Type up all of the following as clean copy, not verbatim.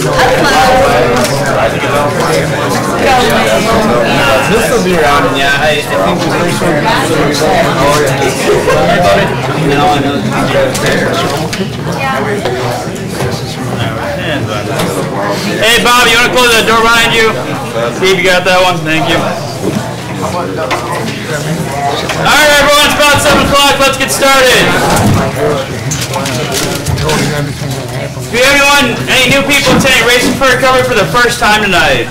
This will be around, and yeah, I think the first one is Hey Bob, you want to close that door behind you? Steve, you got that one? Thank you. Alright everyone, it's about 7 o'clock, let's get started. Do you have any new people attending Racing for Recovery for the first time tonight?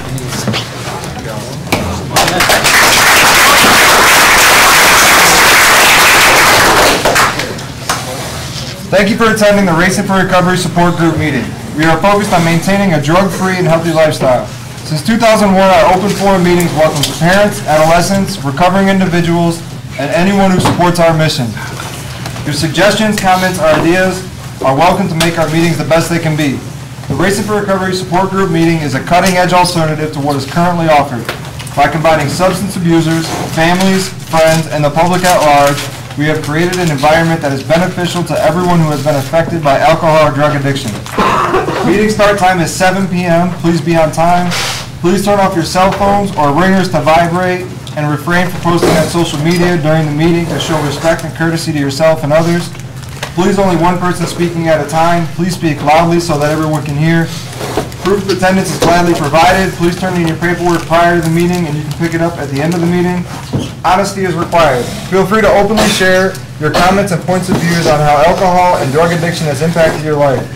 Thank you for attending the Racing for Recovery Support Group meeting. We are focused on maintaining a drug-free and healthy lifestyle. Since 2001, our open forum meetings welcome parents, adolescents, recovering individuals, and anyone who supports our mission. Your suggestions, comments, or ideas are welcome to make our meetings the best they can be. The Racing for Recovery Support Group meeting is a cutting-edge alternative to what is currently offered. By combining substance abusers, families, friends, and the public at large, we have created an environment that is beneficial to everyone who has been affected by alcohol or drug addiction. Meeting start time is 7 p.m. Please be on time. Please turn off your cell phones or ringers to vibrate and refrain from posting on social media during the meeting to show respect and courtesy to yourself and others. Please only one person speaking at a time. Please speak loudly so that everyone can hear. Proof of attendance is gladly provided. Please turn in your paperwork prior to the meeting and you can pick it up at the end of the meeting. Honesty is required. Feel free to openly share your comments and points of views on how alcohol and drug addiction has impacted your life.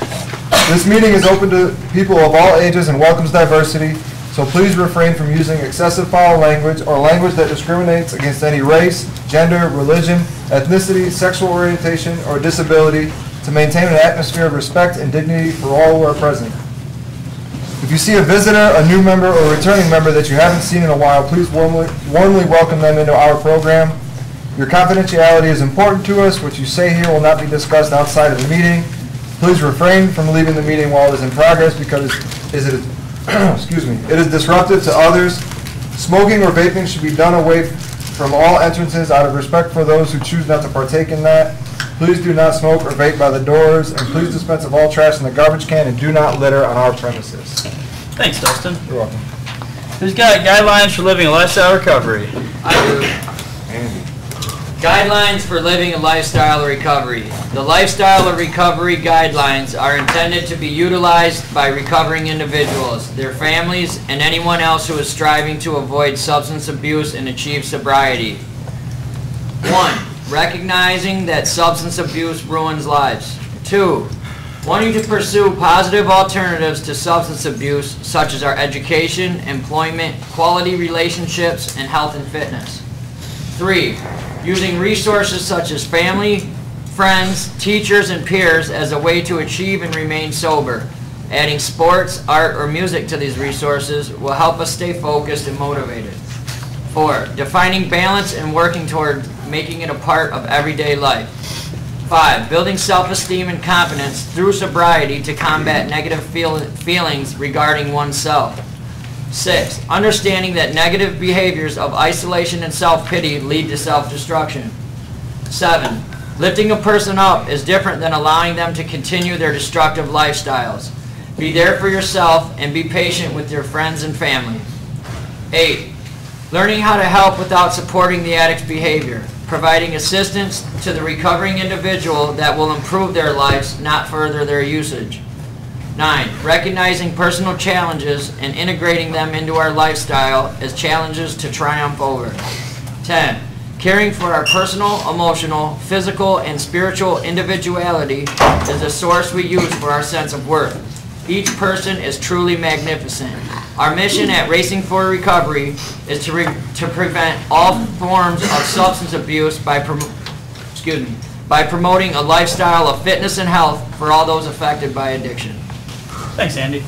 This meeting is open to people of all ages and welcomes diversity, so please refrain from using excessive foul language or language that discriminates against any race, gender, religion, ethnicity, sexual orientation, or disability to maintain an atmosphere of respect and dignity for all who are present. If you see a visitor, a new member, or a returning member that you haven't seen in a while, please warmly welcome them into our program. Your confidentiality is important to us. What you say here will not be discussed outside of the meeting. Please refrain from leaving the meeting while it is in progress because it is disruptive to others. Smoking or vaping should be done away from all entrances out of respect for those who choose not to partake in that. Please do not smoke or vape by the doors, and please dispense of all trash in the garbage can and do not litter on our premises. Thanks, Dustin. You're welcome. Who's got guidelines for living a lifestyle recovery? I do. Andy. Guidelines for living a lifestyle of recovery. The lifestyle of recovery guidelines are intended to be utilized by recovering individuals, their families, and anyone else who is striving to avoid substance abuse and achieve sobriety. 1. Recognizing that substance abuse ruins lives. 2. Wanting to pursue positive alternatives to substance abuse, such as our education, employment, quality relationships, and health and fitness. 3. Using resources such as family, friends, teachers, and peers as a way to achieve and remain sober. Adding sports, art, or music to these resources will help us stay focused and motivated. 4. Defining balance and working toward making it a part of everyday life. 5. Building self-esteem and confidence through sobriety to combat negative feelings regarding oneself. 6. Understanding that negative behaviors of isolation and self-pity lead to self-destruction. 7. Lifting a person up is different than allowing them to continue their destructive lifestyles. Be there for yourself and be patient with your friends and family. 8. Learning how to help without supporting the addict's behavior. Providing assistance to the recovering individual that will improve their lives, not further their usage. 9. Recognizing personal challenges and integrating them into our lifestyle as challenges to triumph over. 10. Caring for our personal, emotional, physical, and spiritual individuality is a source we use for our sense of worth. Each person is truly magnificent. Our mission at Racing for Recovery is to prevent all forms of substance abuse by promoting a lifestyle of fitness and health for all those affected by addiction. Thanks, Andy.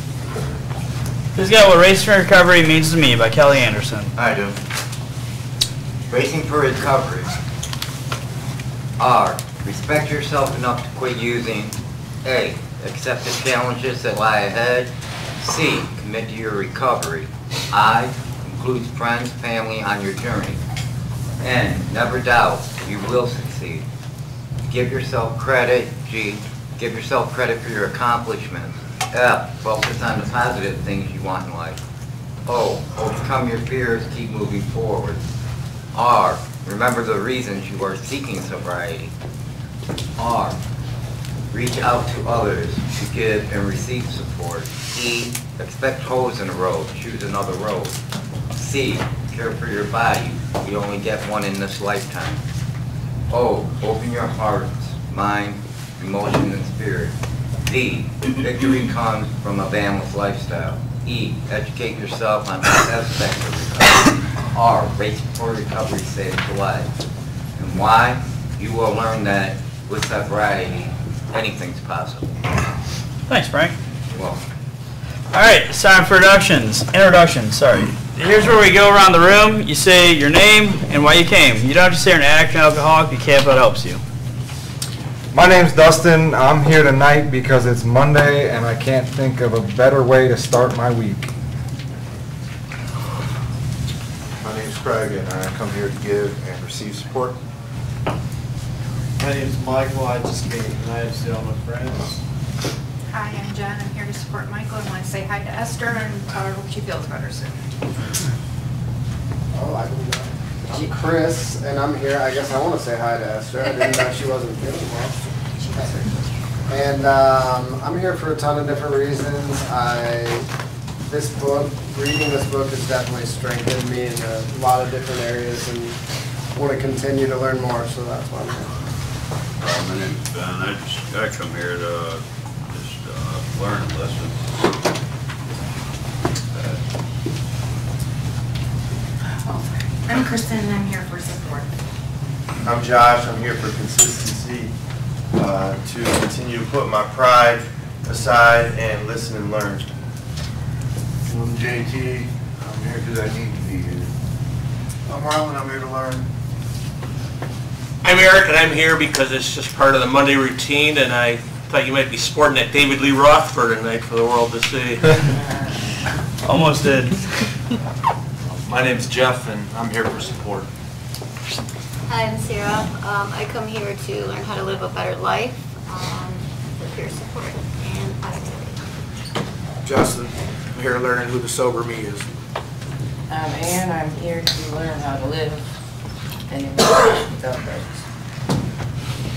Who's got What Racing for Recovery Means to Me by Kelly Anderson? I do. Racing for Recovery. R. Respect yourself enough to quit using. A. Accept the challenges that lie ahead. C. Commit to your recovery. I. Includes friends, family on your journey. N. Never doubt. You will succeed. Give yourself credit. G. Give yourself credit for your accomplishments. F, focus on the positive things you want in life. O, overcome your fears, keep moving forward. R, remember the reasons you are seeking sobriety. R, reach out to others to give and receive support. E, expect holes in the road, choose another road. C, care for your body, you only get one in this lifetime. O, open your hearts, mind, emotion, and spirit. D, victory comes from a balanced lifestyle. E, educate yourself on all aspects of recovery. R, race for recovery saves lives. And Y, you will learn that with sobriety, anything's possible. Thanks, Frank. You're welcome. All right, it's time for introductions, sorry. Here's where we go around the room. You say your name and why you came. You don't have to say you're an addict or an alcoholic. You can't, but it helps you. My name's Dustin. I'm here tonight because it's Monday and I can't think of a better way to start my week. My name's Craig, and I come here to give and receive support. My name's Michael. I just came tonight to see all my friends. Hi, I'm Jen. I'm here to support Michael and want to say hi to Esther and tell her hope she feels better soon. Oh, I'm Chris, and I'm here. I guess I want to say hi to Esther. I didn't know she wasn't feeling well. And I'm here for a ton of different reasons. Reading this book has definitely strengthened me in a lot of different areas, and want to continue to learn more. So that's why I'm here. My name's Ben. I come here to just learn and listen. I'm Kristen and I'm here for support. I'm Josh. I'm here for consistency, to continue to put my pride aside and listen and learn. I'm JT. I'm here because I need to be here. I'm Marlon. I'm here to learn. I'm Eric, and I'm here because it's just part of the Monday routine, and I thought you might be sporting that David Lee Roth for tonight for the world to see. Almost did. My name's Jeff, and I'm here for support. Hi, I'm Sarah. I come here to learn how to live a better life, with peer support and positivity. Justin, I'm here learning who the sober me is. I'm Ann. I'm here to learn how to live and without drugs.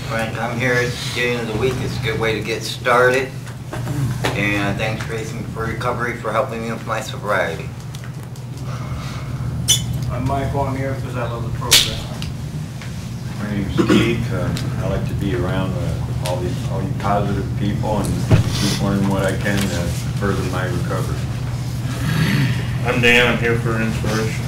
Frank, I'm here at the beginning of the week. It's a good way to get started. And thanks Racing for Recovery for helping me with my sobriety. I'm Michael. I'm here because I love the program. My name's Keith. I like to be around all you positive people and keep learning what I can to further my recovery. I'm Dan. I'm here for inspiration.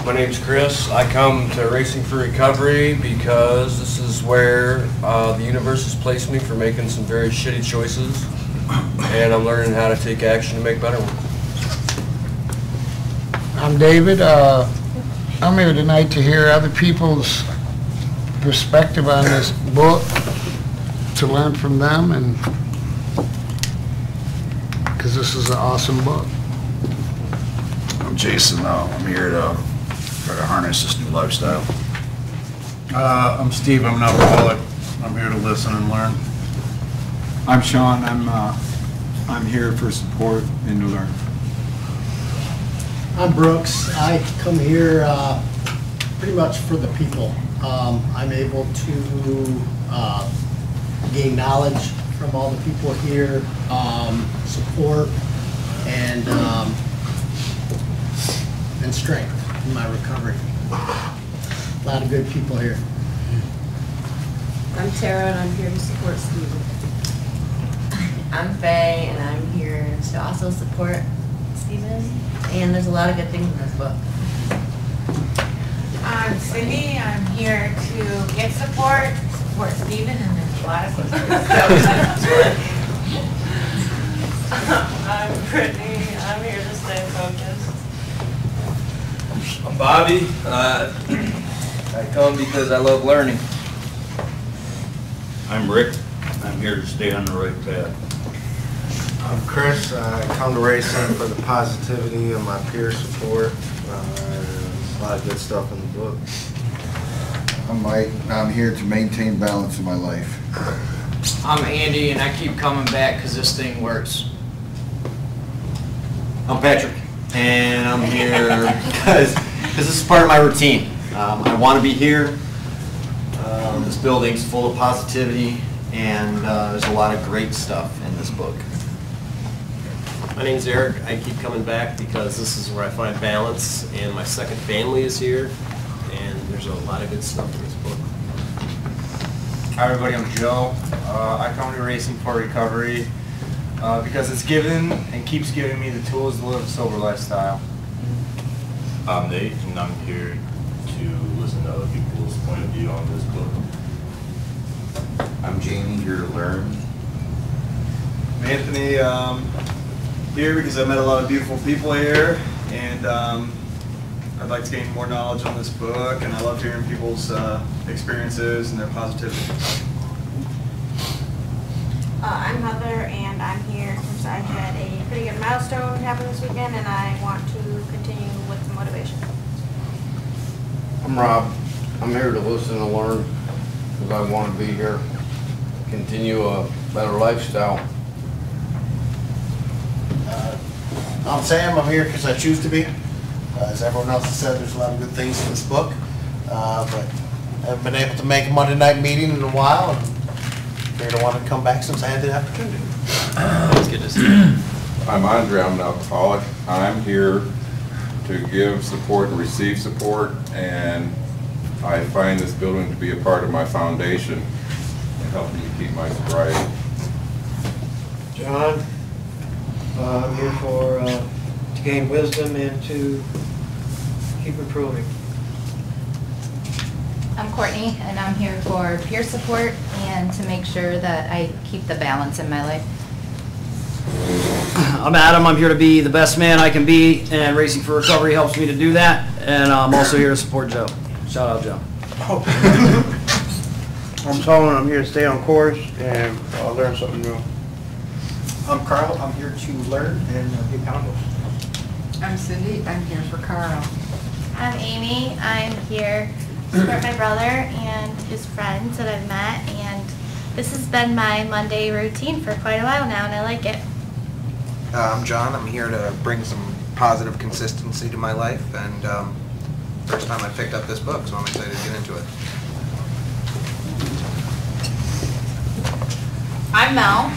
My name's Chris. I come to Racing for Recovery because this is where the universe has placed me for making some very shitty choices, and I'm learning how to take action to make better ones. I'm David. I'm here tonight to hear other people's perspective on this book, to learn from them, and because this is an awesome book. I'm Jason. I'm here to try to harness this new lifestyle. I'm Steve. I'm an alcoholic. I'm here to listen and learn. I'm Sean. I'm here for support and to learn. I'm Brooks. I come here pretty much for the people. I'm able to gain knowledge from all the people here, support, and strength in my recovery. A lot of good people here. I'm Tara, and I'm here to support Stephen. I'm Faye, and I'm here to also support Stephen. And there's a lot of good things in this book. I'm Cindy. I'm here to get support Stephen, and there's a lot of good things. I'm Brittany. I'm here to stay focused. I'm Bobby. I come because I love learning. I'm Rick. I'm here to stay on the right path. I'm Chris. I come to Racing for the positivity of my peer support. There's a lot of good stuff in the book. I'm Mike. I'm here to maintain balance in my life. I'm Andy, and I keep coming back because this thing works. I'm Patrick, and I'm here because this is part of my routine. I want to be here. This building's full of positivity, and there's a lot of great stuff in this book. My name's Eric. I keep coming back because this is where I find balance, and my second family is here, and there's a lot of good stuff in this book. Hi everybody, I'm Joe. I come to Racing for Recovery because it's given and keeps giving me the tools to live a sober lifestyle. I'm Nate, and I'm here to listen to other people's point of view on this book. I'm Jamie, here to learn. I'm Anthony, here because I met a lot of beautiful people here, and I'd like to gain more knowledge on this book, and I love hearing people's experiences and their positivity. I'm Heather, and I'm here since I had a pretty good milestone happen this weekend, and I want to continue with some motivation. I'm Rob. I'm here to listen and learn because I want to be here, continue a better lifestyle. I'm Sam. I'm here because I choose to be. As everyone else has said, there's a lot of good things in this book, but I haven't been able to make a Monday night meeting in a while, and here to want to come back since I had the opportunity. It's good to see you. I'm Andre. I'm an alcoholic. I'm here to give support and receive support, and I find this building to be a part of my foundation and helping me keep my sobriety. John, I'm here to gain wisdom and to keep improving. I'm Courtney, and I'm here for peer support and to make sure that I keep the balance in my life. I'm Adam. I'm here to be the best man I can be, and Racing for Recovery helps me to do that. And I'm also here to support Joe. Shout out, Joe. I'm Solomon. I'm here to stay on course and learn something new. I'm Carl. I'm here to learn and be accountable. I'm Cindy. I'm here for Carl. I'm Amy. I'm here to support my brother and his friends that I've met, and this has been my Monday routine for quite a while now, and I like it. I'm John. I'm here to bring some positive consistency to my life, and first time I picked up this book, so I'm excited to get into it. I'm Mel.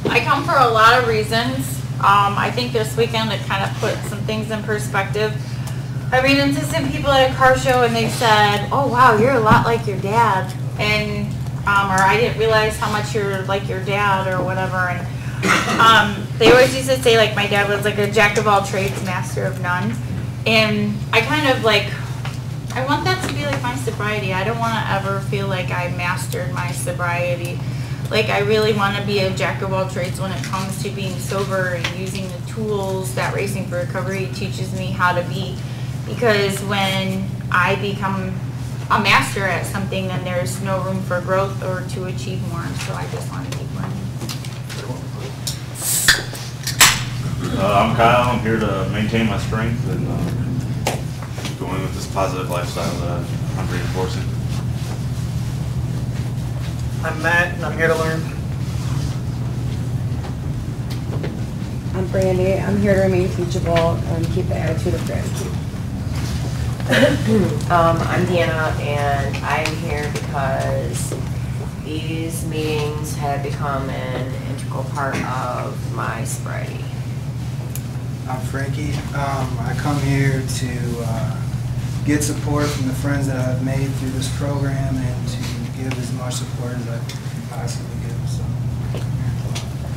I come for a lot of reasons. I think this weekend it kind of put some things in perspective. I ran into some people at a car show and they said, "Oh wow, you're a lot like your dad," and or I didn't realize how much you're like your dad or whatever. And they always used to say like my dad was like a jack of all trades, master of none. And I kind of like, I want that to be like my sobriety. I don't want to ever feel like I mastered my sobriety. Like I really want to be a jack of all trades when it comes to being sober and using the tools that Racing for Recovery teaches me how to be. Because when I become a master at something, then there's no room for growth or to achieve more. So I just want to keep learning. I'm Kyle. I'm here to maintain my strength and keep going with this positive lifestyle that I'm reinforcing. I'm Matt, and I'm here to learn. I'm Brandy. I'm here to remain teachable and keep the attitude of gratitude. I'm Deanna, and I'm here because these meetings have become an integral part of my sobriety. I'm Frankie. I come here to get support from the friends that I've made through this program and to give as much support as I can possibly give. So.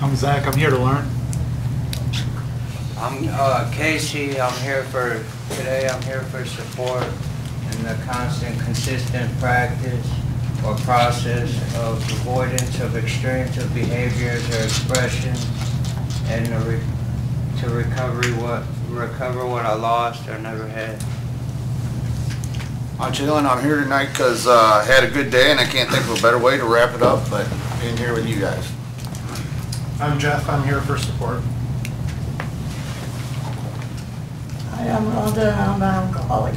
I'm Zach. I'm here to learn. I'm Casey. I'm here for today. I'm here for support and the constant, consistent practice or process of avoidance of extremes behaviors or expressions, and to recover what I lost or never had. I'm chilling. I'm here tonight because I had a good day and I can't think of a better way to wrap it up, but being here with you guys. I'm Jeff. I'm here for support. Hi, I'm Rhonda, and I'm an alcoholic.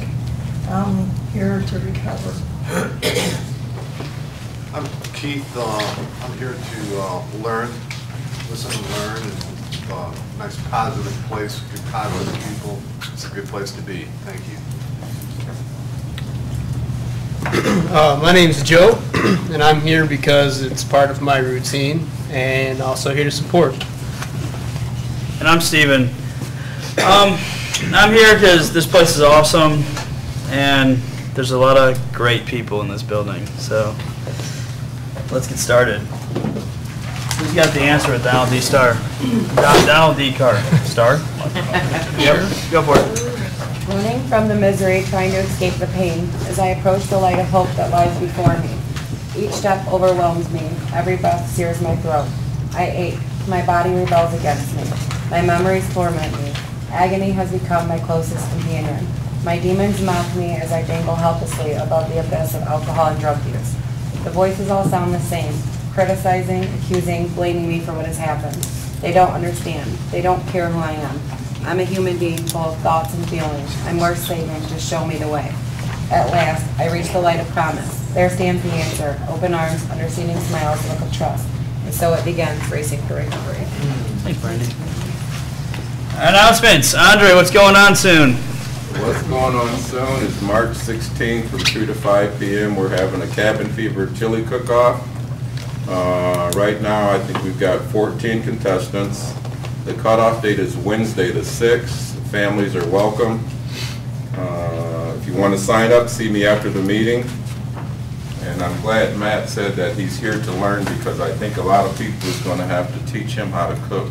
I'm here to recover. I'm Keith. I'm here to learn, listen and learn, and nice positive place, good positive people. It's a good place to be. Thank you. My name's Joe, and I'm here because it's part of my routine, and also here to support. And I'm Steven. I'm here because this place is awesome, and there's a lot of great people in this building. So let's get started. Who's got the answer with Donald D. Star? Donald D. Carr. Star? Yep. Go for it. Running from the misery, trying to escape the pain, as I approach the light of hope that lies before me. Each step overwhelms me. Every breath sears my throat. I ache. My body rebels against me. My memories torment me. Agony has become my closest companion. My demons mock me as I dangle helplessly above the abyss of alcohol and drug use. The voices all sound the same, criticizing, accusing, blaming me for what has happened. They don't understand. They don't care who I am. I'm a human being full of thoughts and feelings. I'm worth saving. Just show me the way. At last, I reach the light of promise. There stands the answer. Open arms, understanding smiles, look of trust. And so it begins, racing for recovery. Thanks, Brandy. Announcements. Andre, what's going on soon? What's going on soon is March 16th from 2 to 5 p.m. We're having a Cabin Fever chili cook-off. Right now, I think we've got 14 contestants. The cutoff date is Wednesday the 6th. Families are welcome. If you want to sign up, see me after the meeting. And I'm glad Matt said that he's here to learn, because I think a lot of people is going to have to teach him how to cook.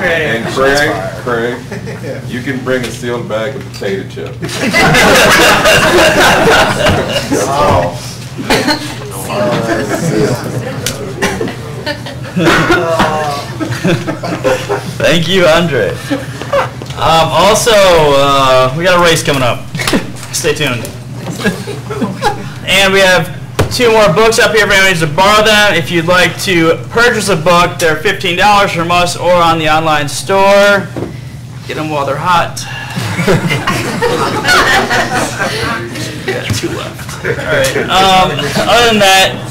And Craig, you can bring a sealed bag of potato chips. That's all. Thank you, Andre. Also, we got a race coming up. Stay tuned. And we have 2 more books up here if anyone needs to borrow them. If you'd like to purchase a book, they're $15 from us or on the online store. Get them while they're hot. We got 2 left. All right. Other than that,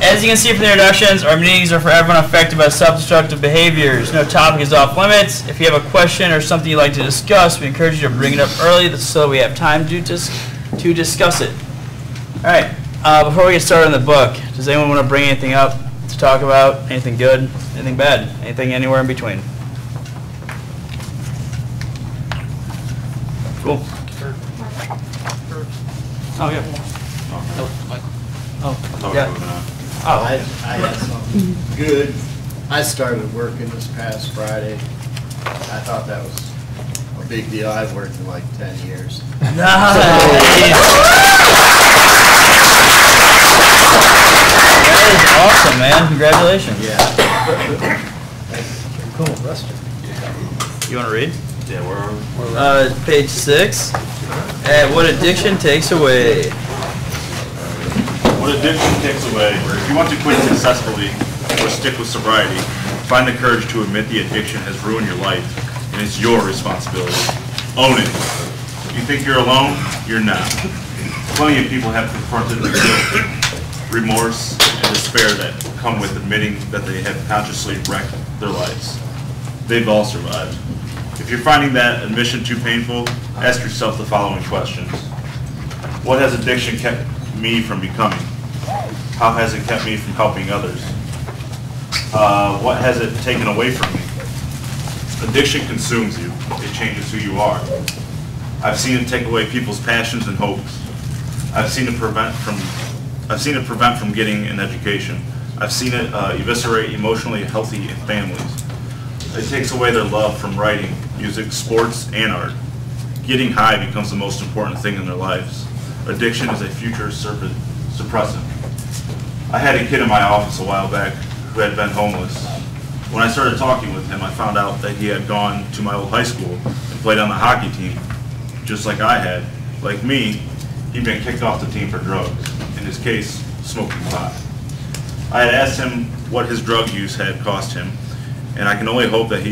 as you can see from the introductions, our meetings are for everyone affected by self-destructive behaviors. No topic is off limits. If you have a question or something you'd like to discuss, we encourage you to bring it up early so we have time to discuss it. All right. Before we get started on the book, does anyone want to bring anything up to talk about? Anything good? Anything bad? Anything anywhere in between? Cool. Oh, yeah. Oh, yeah. Oh, I had something good. I started working this past Friday. I thought that was a big deal. I've worked in like 10 years. Nice. That is awesome, man. Congratulations. Yeah. Cool. Rusty. You want to read? Yeah, we're page 6. What addiction takes away. What addiction takes away. If you want to quit successfully or stick with sobriety, find the courage to admit the addiction has ruined your life, and it's your responsibility. Own it. You think you're alone? You're not. Plenty of people have confronted the guilt, remorse, and despair that come with admitting that they have consciously wrecked their lives. They've all survived. If you're finding that admission too painful, ask yourself the following questions. What has addiction kept me from becoming? How has it kept me from helping others? What has it taken away from me? Addiction consumes you. It changes who you are. I've seen it take away people's passions and hopes. I've seen it prevent from getting an education. I've seen it eviscerate emotionally healthy families. It takes away their love from writing, music, sports, and art. Getting high becomes the most important thing in their lives. Addiction is a future suppressant. I had a kid in my office a while back who had been homeless. When I started talking with him, I found out that he had gone to my old high school and played on the hockey team, just like I had. Like me, he'd been kicked off the team for drugs, in his case, smoking pot. I had asked him what his drug use had cost him, and I can only hope that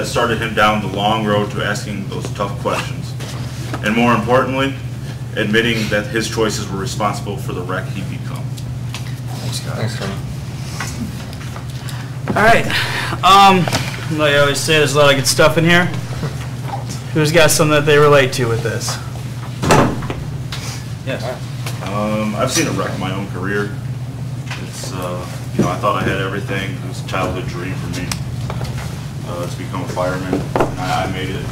started him down the long road to asking those tough questions. and more importantly, admitting that his choices were responsible for the wreck he become. Thanks, guys. All right. Like I always say, there's a lot of good stuff in here. Who's got something that they relate to with this? Yes. I've seen a wreck in my own career. It's, you know, I thought I had everything. It was a childhood dream for me to become a fireman, and I made it.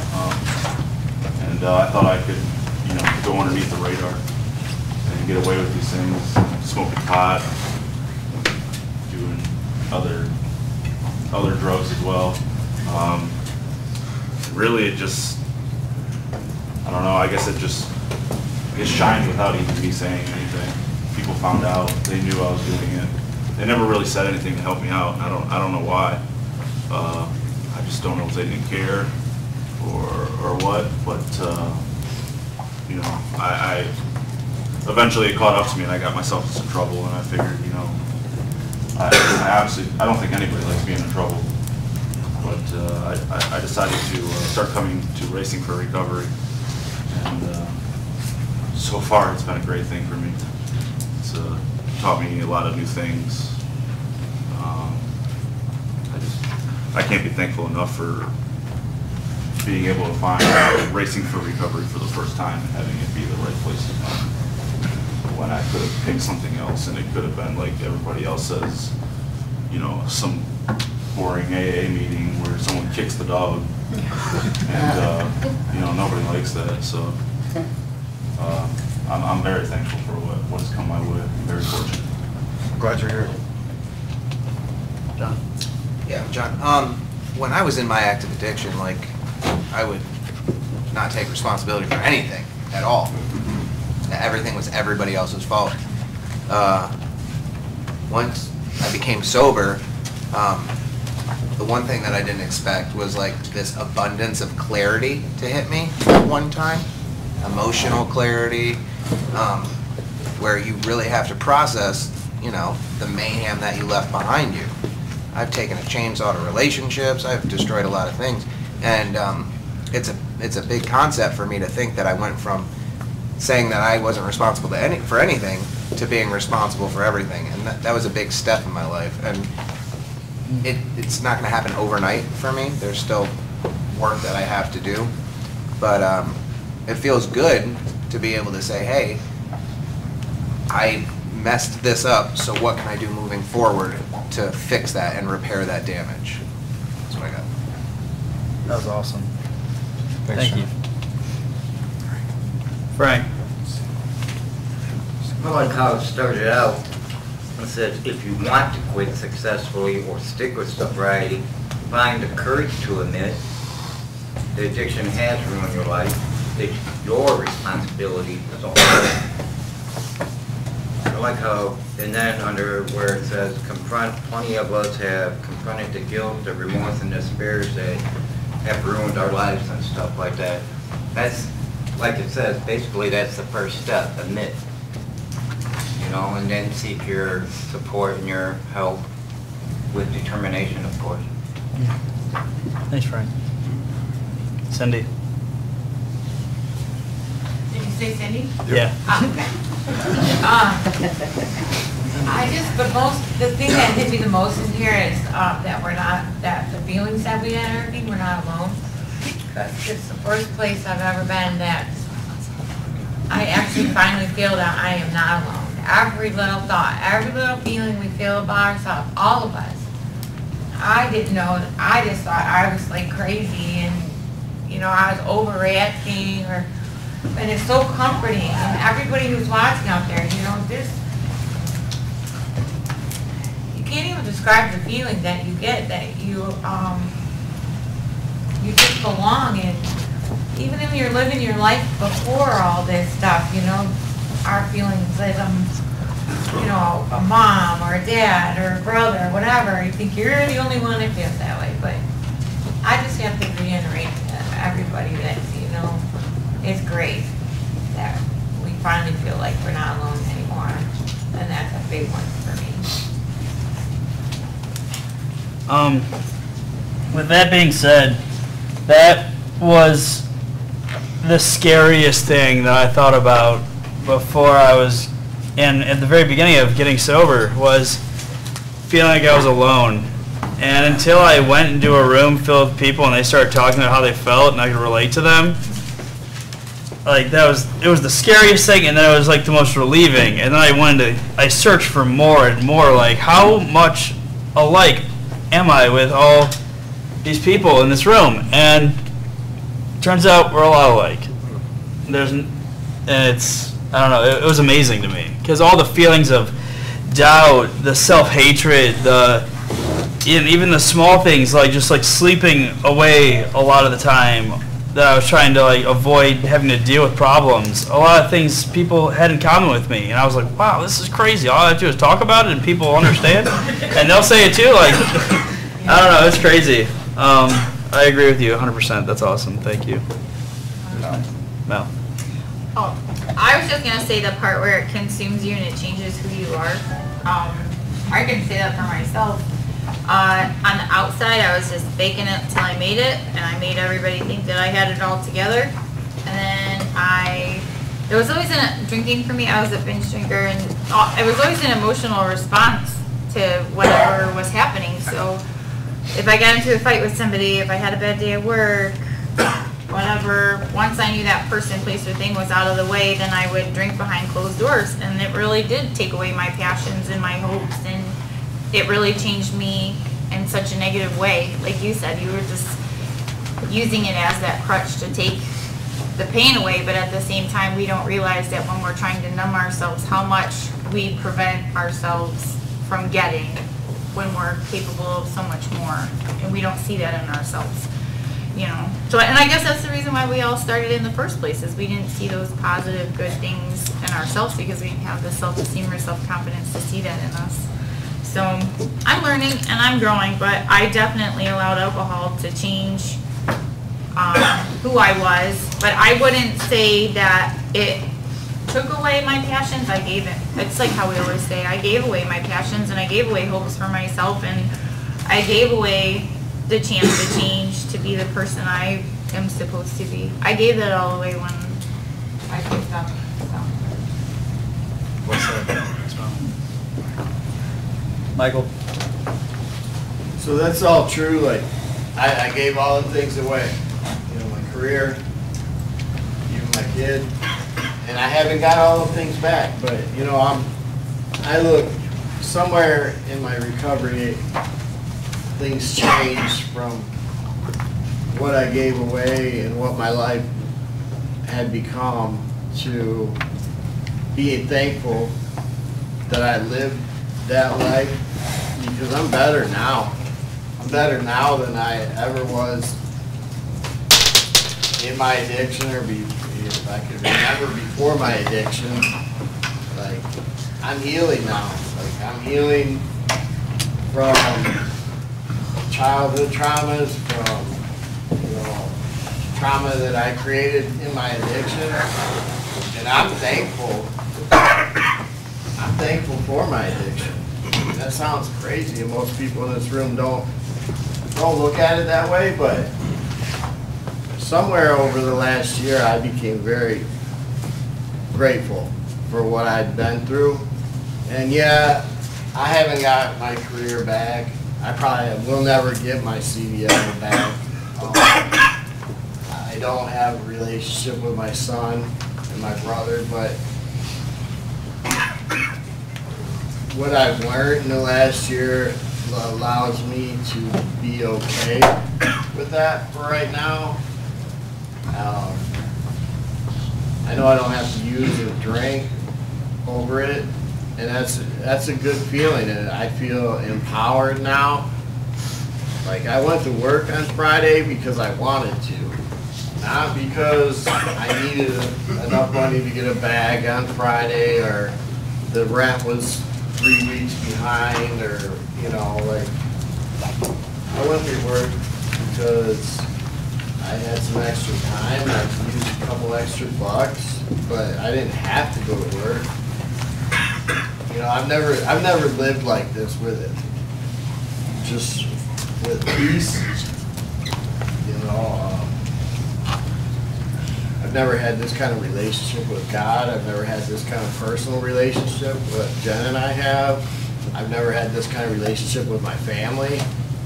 And I thought I could, you know, go underneath the radar and get away with these things, smoking pot, doing other drugs as well. Really, it just, I don't know, I guess it shined without even me saying anything. People found out, they knew I was doing it. They never really said anything to help me out. I don't know why. I just don't know if they didn't care or what, but you know, I eventually it caught up to me and I got myself in some trouble, and I figured, you know, I don't think anybody likes being in trouble, but I decided to start coming to Racing for Recovery, and so far it's been a great thing for me. It's taught me a lot of new things. I can't be thankful enough for being able to find Racing for Recovery for the first time and having it be the right place to come. When I could have picked something else, and it could have been like everybody else says, you know, some boring AA meeting where someone kicks the dog, and you know, nobody likes that. So I'm very thankful for what has come my way. I'm very fortunate. I'm glad you're here. John? Yeah, John. When I was in my active addiction, like, I would not take responsibility for anything at all. Everything was everybody else's fault. Once I became sober, the one thing that I didn't expect was like this abundance of clarity to hit me at one time. Emotional clarity, where you really have to process, you know, the mayhem that you left behind you. I've taken a chainsaw to relationships, I've destroyed a lot of things, and it's a big concept for me to think that I went from saying that I wasn't responsible for anything to being responsible for everything, and that was a big step in my life. And it's not going to happen overnight for me. There's still work that I have to do, but it feels good to be able to say, hey, I messed this up, so what can I do moving forward to fix that and repair that damage? That's what I got. That was awesome. Thanks, Thank you. Frank? I like how it started out. It says, if you want to quit successfully or stick with sobriety, find the courage to admit the addiction has ruined your life. It's your responsibility as a whole. I like how, and then under where it says, confront, plenty of us have confronted the guilt, the remorse, and despairs that have ruined our lives and stuff like that. That's, like it says, basically that's the first step, admit. You know, and then seek your support and your help with determination, of course. Thanks, Frank. Cindy? Did you say Cindy? Yeah. Okay. The thing that hit me the most in here is that the feelings that we had and everything, we're not alone. Because it's the first place I've ever been that I actually finally feel that I am not alone. Every little thought, every little feeling we feel about ourselves, all of us. I didn't know, I just thought I was like crazy and, you know, I was overreacting and it's so comforting. And everybody who's watching out there, you know, you can't even describe the feeling that you get, that you just belong. And even if you're living your life before all this stuff, you know, our feelings as you know, a mom or a dad or a brother or whatever, you think you're the only one that feels that way. But I just have to reiterate to everybody that, you know, it's great that we finally feel like we're not alone anymore. And that's a big one for me. With that being said, that was the scariest thing that I thought about before I was, and at the very beginning of getting sober, was feeling like I was alone. And until I went into a room filled with people and they started talking about how they felt and I could relate to them, like it was the scariest thing, and then it was like the most relieving. And then I searched for more and more, like how much alike am I with all these people in this room? And turns out we're a lot alike. I don't know, it was amazing to me, because all the feelings of doubt, the self-hatred, even the small things, like just like sleeping away a lot of the time that I was trying to like avoid having to deal with problems. A lot of things people had in common with me, and I was like, wow, this is crazy. All I have to do is talk about it and people understand, and they'll say it too. Like, I don't know, it's crazy. I agree with you 100%. That's awesome. Thank you. Mel. Oh, I was just gonna say the part where it consumes you and it changes who you are. I can say that for myself. On the outside, I was just faking it until I made it, and I made everybody think that I had it all together. And then there was always drinking for me. I was a binge drinker, and it was always an emotional response to whatever was happening. So if I got into a fight with somebody, if I had a bad day at work, whatever, once I knew that person, place, or thing was out of the way, then I would drink behind closed doors. And it really did take away my passions and my hopes, and it really changed me in such a negative way. Like you said, you were just using it as that crutch to take the pain away, but at the same time, we don't realize that when we're trying to numb ourselves, how much we prevent ourselves from getting when we're capable of so much more, and we don't see that in ourselves. You know, so, and I guess that's the reason why we all started in the first place, is we didn't see those positive, good things in ourselves because we didn't have the self-esteem or self-confidence to see that in us. So I'm learning and I'm growing, but I definitely allowed alcohol to change who I was. But I wouldn't say that it took away my passions. I gave it. It's like how we always say, I gave away my passions and I gave away hopes for myself, and I gave away the chance to change to be the person I am supposed to be. I gave that all away when I picked up. What's that? Michael? So that's all true. Like, I gave all the things away. You know, my career, even my kid, and I haven't got all the things back. But you know, I look somewhere in my recovery, things changed from what I gave away and what my life had become to being thankful that I lived that life, because I'm better now. I'm better now than I ever was in my addiction, or if I could remember before my addiction. Like, I'm healing now. Like, I'm healing from childhood traumas, from, you know, trauma that I created in my addiction, and I'm thankful. I'm thankful for my addiction. That sounds crazy, and most people in this room don't look at it that way, but somewhere over the last year, I became very grateful for what I'd been through. And yeah, I haven't got my career back. I probably will never get my CDL back. I don't have a relationship with my son and my brother, but what I've learned in the last year allows me to be okay with that for right now. I know I don't have to use or drink over it, and that's a good feeling, and I feel empowered now. Like, I went to work on Friday because I wanted to, not because I needed enough money to get a bag on Friday, or the rent was 3 weeks behind, or, you know, like, I went to work because I had some extra time, I could use a couple extra bucks, but I didn't have to go to work. You know, I've never lived like this with it. Just with peace, you know. I've never had this kind of relationship with God. I've never had this kind of personal relationship that Jen and I have. I've never had this kind of relationship with my family.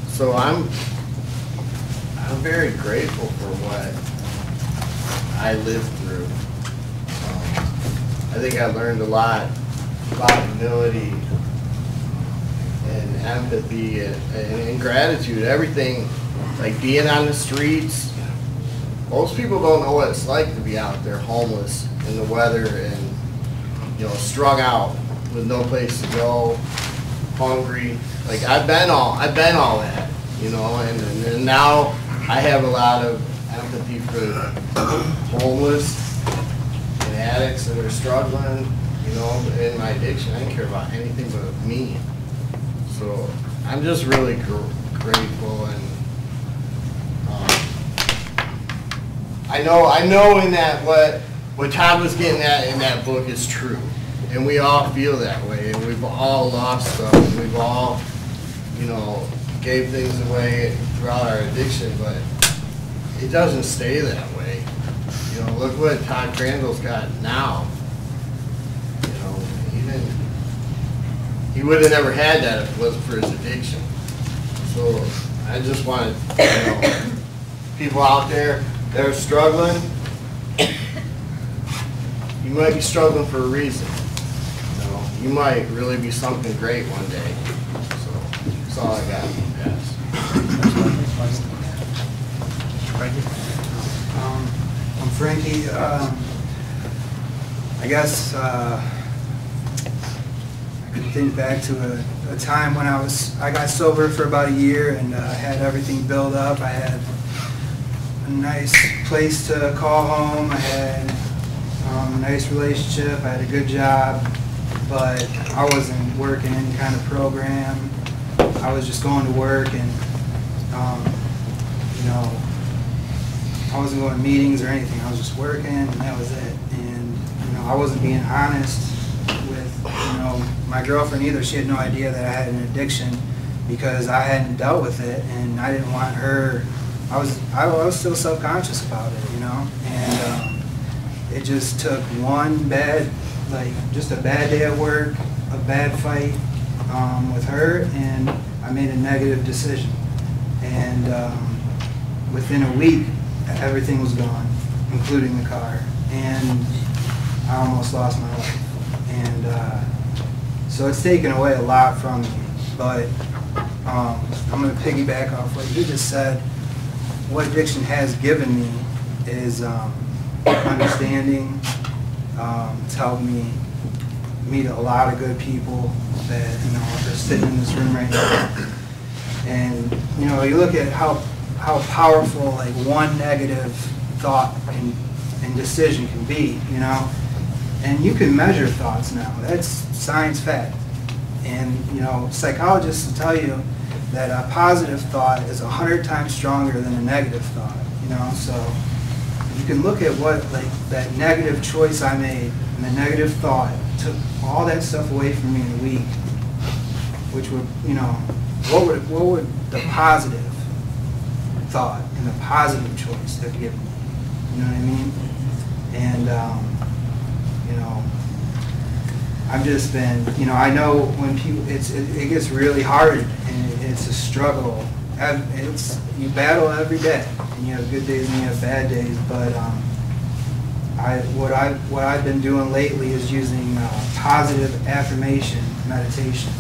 So I'm very grateful for what I lived through. I think I learned a lot about humility and empathy and gratitude. Everything, like being on the streets. Most people don't know what it's like to be out there homeless in the weather and, you know, strung out with no place to go, hungry. Like I've been all that, you know, and now I have a lot of empathy for homeless and addicts that are struggling, you know, in my addiction. I didn't care about anything but me. So I'm just really grateful, and I know in that what Todd was getting at in that book is true, and we all feel that way, and we've all lost stuff, and we've all, you know, gave things away throughout our addiction, but it doesn't stay that way. You know, look what Todd Crandall's got now. You know, he would have never had that if it wasn't for his addiction. So I just want to, you know, people out there that are struggling, you might be struggling for a reason. You know, you might really be something great one day. So that's all I got. Yes. I'm Frankie. I guess I could think back to a time when I got sober for about a year and had everything built up. I had a nice place to call home. I had a nice relationship. I had a good job, but I wasn't working any kind of program. I was just going to work, and you know, I wasn't going to meetings or anything. I was just working, and that was it. And you know, I wasn't being honest with, you know, my girlfriend either. She had no idea that I had an addiction because I hadn't dealt with it, and I didn't want her. I was still self-conscious about it, you know, and it just took one bad, like just a bad day at work, a bad fight with her, and I made a negative decision. And within a week, everything was gone, including the car, and I almost lost my life. And so it's taken away a lot from me, but I'm going to piggyback off what you just said. What addiction has given me is understanding. It's helped me meet a lot of good people that, you know, are sitting in this room right now. And you know, you look at how powerful like one negative thought and decision can be, you know, and you can measure thoughts now. That's science fact. And you know, psychologists will tell you that a positive thought is 100 times stronger than a negative thought, you know. So you can look at what, like, that negative choice I made and the negative thought took all that stuff away from me in a week, which would, you know, what would the positive thought and the positive choice have given me? You know what I mean? And you know, I've just been, you know, I know when people, it gets really hard, and it's a struggle. You battle every day, and you have good days and you have bad days. But what I've been doing lately is using positive affirmation meditation,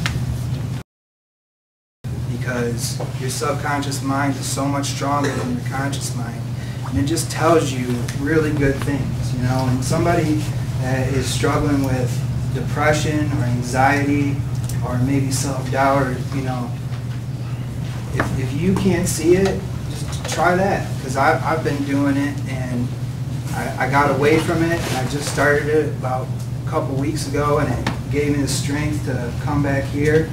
because your subconscious mind is so much stronger than your conscious mind, and it just tells you really good things, you know. And somebody that is struggling with depression or anxiety or maybe self-doubt, or, you know, if you can't see it, just try that, because I've been doing it, and I got away from it, and I just started it about a couple weeks ago, and it gave me the strength to come back here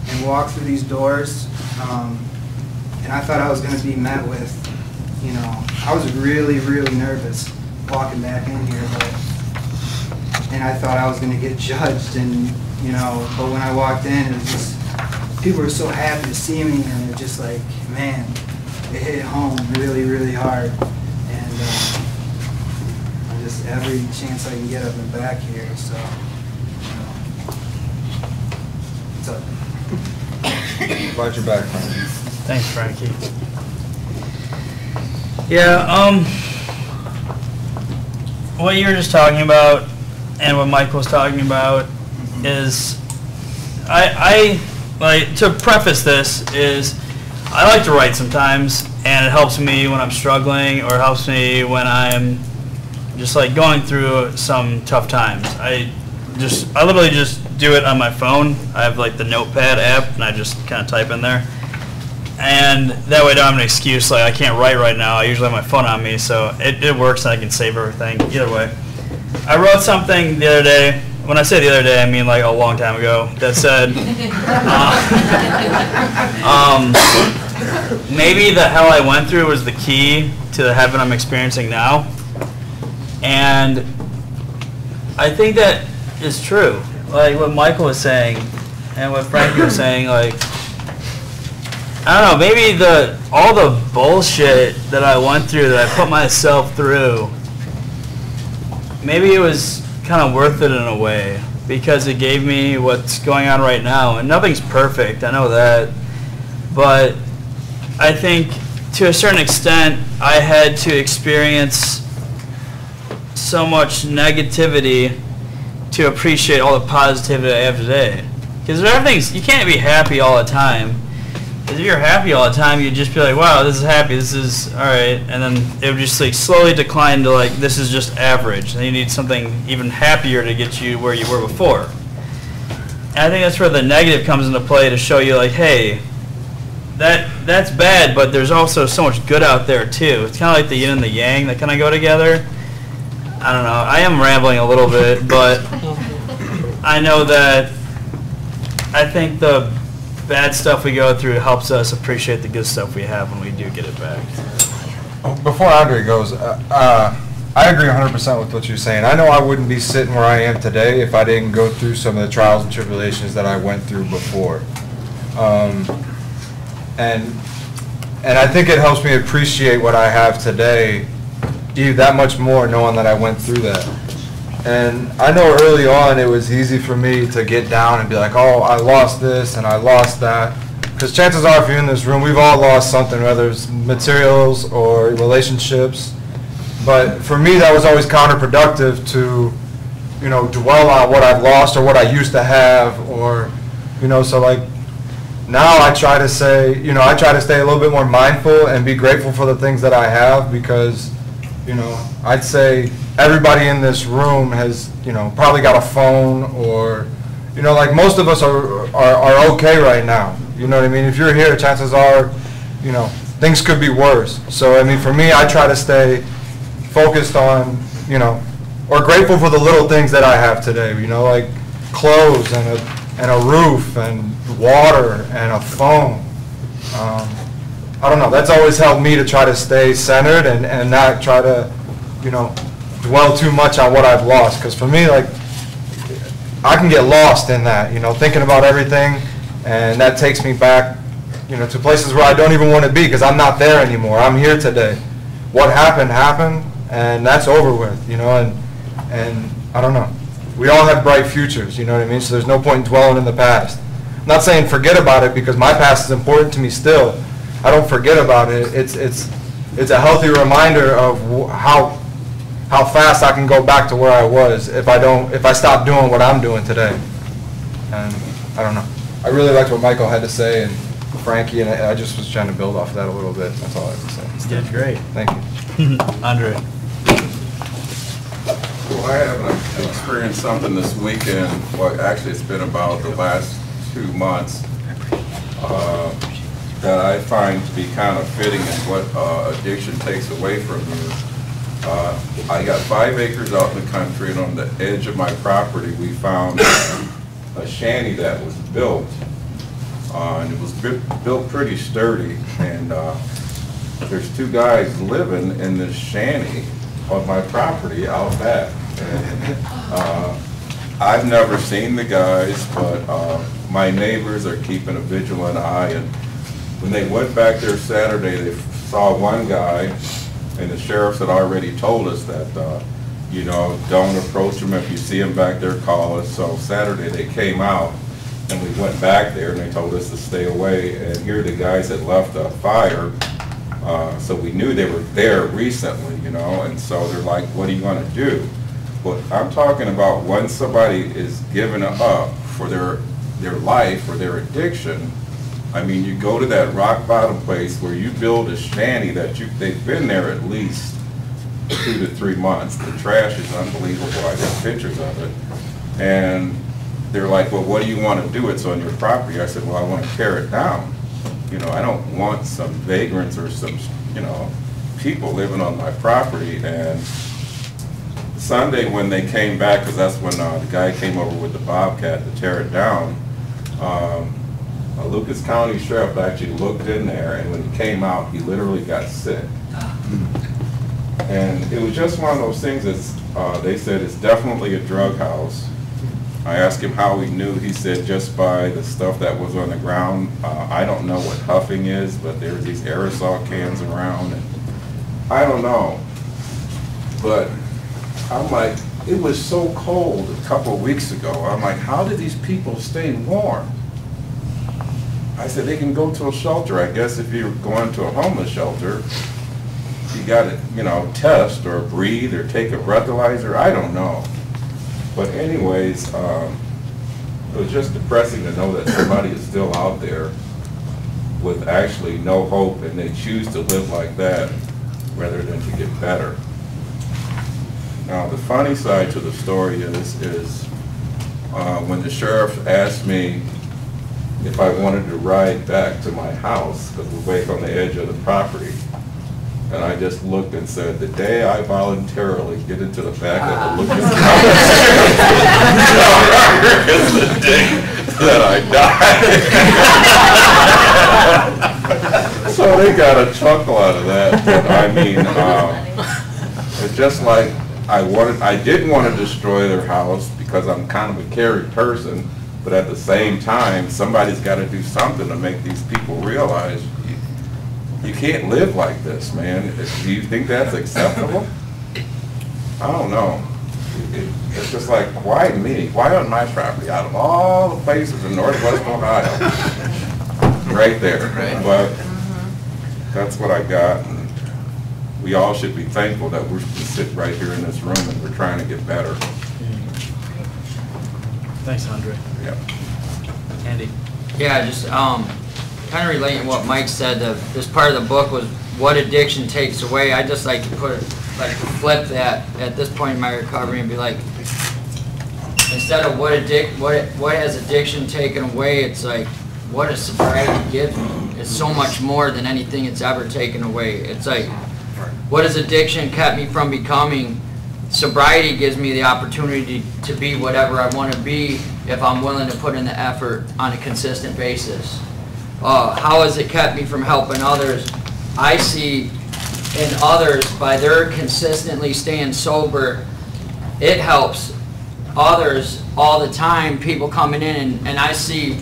and walk through these doors. And I thought I was going to be met with, you know, I was really, really nervous walking back in here, and I thought I was going to get judged, and, you know, but when I walked in, it was just, people were so happy to see me, and it just like, man, it hit home really, really hard. And every chance I can get up and back here, so, what's up? Glad you're back, man. Thanks, Frankie. Yeah, what you were just talking about and what Mike was talking about is, I like, to preface this, is I like to write sometimes, and it helps me when I'm struggling, or it helps me when I'm just like going through some tough times. I literally just do it on my phone. I have like the Notepad app, and I just kind of type in there. And that way I don't have an excuse, like I can't write right now. I usually have my phone on me, so it works and I can save everything. Either way. I wrote something the other day. When I say the other day, I mean like a long time ago, that said, maybe the hell I went through was the key to the heaven I'm experiencing now. And I think that is true. Like what Michael was saying and what Frankie was saying, like, I don't know, maybe all the bullshit that I went through, that I put myself through, maybe it was kind of worth it in a way, because it gave me what's going on right now. And nothing's perfect, I know that. But I think to a certain extent, I had to experience so much negativity to appreciate all the positivity I have today. Because you can't be happy all the time. Because if you're happy all the time, you'd just be like, wow, this is happy, this is alright. And then it would just like slowly decline to like, this is just average. And you need something even happier to get you where you were before. And I think that's where the negative comes into play, to show you like, hey, that's bad, but there's also so much good out there too. It's kind of like the yin and the yang that kind of go together. I don't know. I am rambling a little bit, but I know that I think the bad stuff we go through helps us appreciate the good stuff we have when we do get it back. Before Andre goes, I agree 100% with what you're saying. I know I wouldn't be sitting where I am today if I didn't go through some of the trials and tribulations that I went through before. And I think it helps me appreciate what I have today that much more, knowing that I went through that. And I know early on it was easy for me to get down and be like, oh, I lost this and I lost that. Because chances are, if you're in this room, we've all lost something, whether it's materials or relationships. But for me, that was always counterproductive to, dwell on what I've lost or what I used to have, or, so like, now I try to say, I try to stay a little bit more mindful and be grateful for the things that I have, because, I'd say everybody in this room has, probably got a phone, or, like most of us are okay right now. You know what I mean? If you're here, chances are, things could be worse. So, I mean, for me, I try to stay focused on, or grateful for the little things that I have today, like clothes and a roof and water and a phone. I don't know, that's always helped me to try to stay centered and not try to, dwell too much on what I've lost. Because for me, like, I can get lost in that, thinking about everything, and that takes me back, to places where I don't even want to be, because I'm not there anymore. I'm here today. What happened, happened, and that's over with, and I don't know. We all have bright futures, you know what I mean? So there's no point in dwelling in the past. I'm not saying forget about it, because my past is important to me still. I don't forget about it. It's a healthy reminder of how fast I can go back to where I was if I stop doing what I'm doing today. And I don't know. I really liked what Michael had to say, and Frankie, and I just was trying to build off of that a little bit. That's all I have to say. You did great. Thank you. Andre. Well, I have experienced something this weekend. Well, actually, it's been about the last 2 months. That I find to be kind of fitting in what addiction takes away from you. I got 5 acres out in the country, and on the edge of my property we found a shanty that was built. And it was built pretty sturdy, and there's 2 guys living in this shanty on my property out back. And, I've never seen the guys, but my neighbors are keeping a vigilant eye, and when they went back there Saturday, they saw one guy, and the sheriffs had already told us that you know, don't approach them. If you see them back there, call us. So Saturday they came out and we went back there and they told us to stay away. And here the guys had left a fire. So we knew they were there recently, you know, and so they're like, what are you going to do? But I'm talking about when somebody is giving up for their life or their addiction. I mean, you go to that rock bottom place where you build a shanty that they've been there at least 2 to 3 months. The trash is unbelievable. I got pictures of it. And they're like, well, what do you want to do? It's on your property. I said, well, I want to tear it down. You know, I don't want some vagrants or some, you know, people living on my property. And Sunday when they came back, because that's when the guy came over with the Bobcat to tear it down, a Lucas County sheriff actually looked in there, and when he came out, he literally got sick. And it was just one of those things that they said it's definitely a drug house. I asked him how he knew. He said just by the stuff that was on the ground. I don't know what huffing is, but there's these aerosol cans around, and I don't know. But I'm like, it was so cold a couple of weeks ago. I'm like, how did these people stay warm? I said, they can go to a shelter. I guess if you're going to a homeless shelter, you got to, you know, test or breathe or take a breathalyzer. I don't know. But anyways, it was just depressing to know that somebody is still out there with actually no hope, and they choose to live like that rather than to get better. Now, the funny side to the story is when the sheriff asked me if I wanted to ride back to my house, because we're way on the edge of the property. And I just looked and said, the day I voluntarily get into the back of the Lucas County is the day that I die. So they got a chuckle out of that. But I mean, it's just like I didn't want to destroy their house because I'm kind of a caring person. But at the same time, somebody's got to do something to make these people realize you can't live like this, man. Do you think that's acceptable? I don't know. It's just like, why me? Why on my property? Out of all the places in Northwest Ohio. Right there. Right. But that's what I got. And we all should be thankful that we're sitting right here in this room and we're trying to get better. Thanks, Andre. Yep. Andy. Yeah, just kind of relating to what Mike said. This part of the book was what addiction takes away. I just like to flip that at this point in my recovery and be like, instead of what has addiction taken away, it's like what does sobriety give me? It's so much more than anything it's ever taken away. It's like what has addiction kept me from becoming? Sobriety gives me the opportunity to be whatever I want to be if I'm willing to put in the effort on a consistent basis. How has it kept me from helping others? I see in others, by their consistently staying sober, it helps others all the time, people coming in, and I see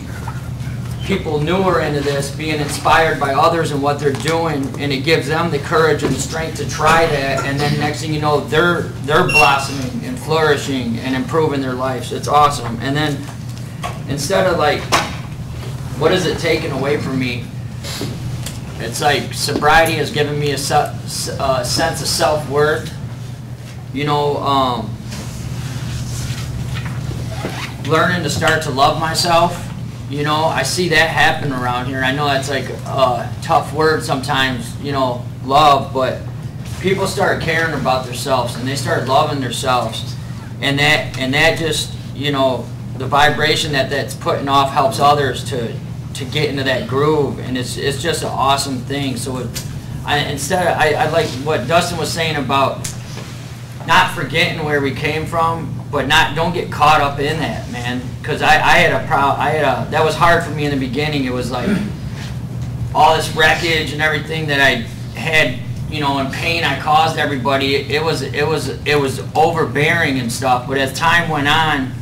people newer into this being inspired by others and what they're doing, and it gives them the courage and the strength to try that, and then next thing you know, they're blossoming and flourishing and improving their lives. It's awesome. And then instead of like, what is it taken away from me? It's like sobriety has given me a sense of self-worth. You know, learning to start to love myself. You know, I see that happen around here. I know that's like a tough word sometimes, you know, love, but people start caring about themselves and they start loving themselves. And that just, you know, the vibration that's putting off helps others to get into that groove, and it's just an awesome thing. So I like what Dustin was saying about not forgetting where we came from, but don't get caught up in that, man. Because that was hard for me in the beginning. It was like all this wreckage and everything that I had, you know, and pain I caused everybody. It was overbearing and stuff. But as time went on,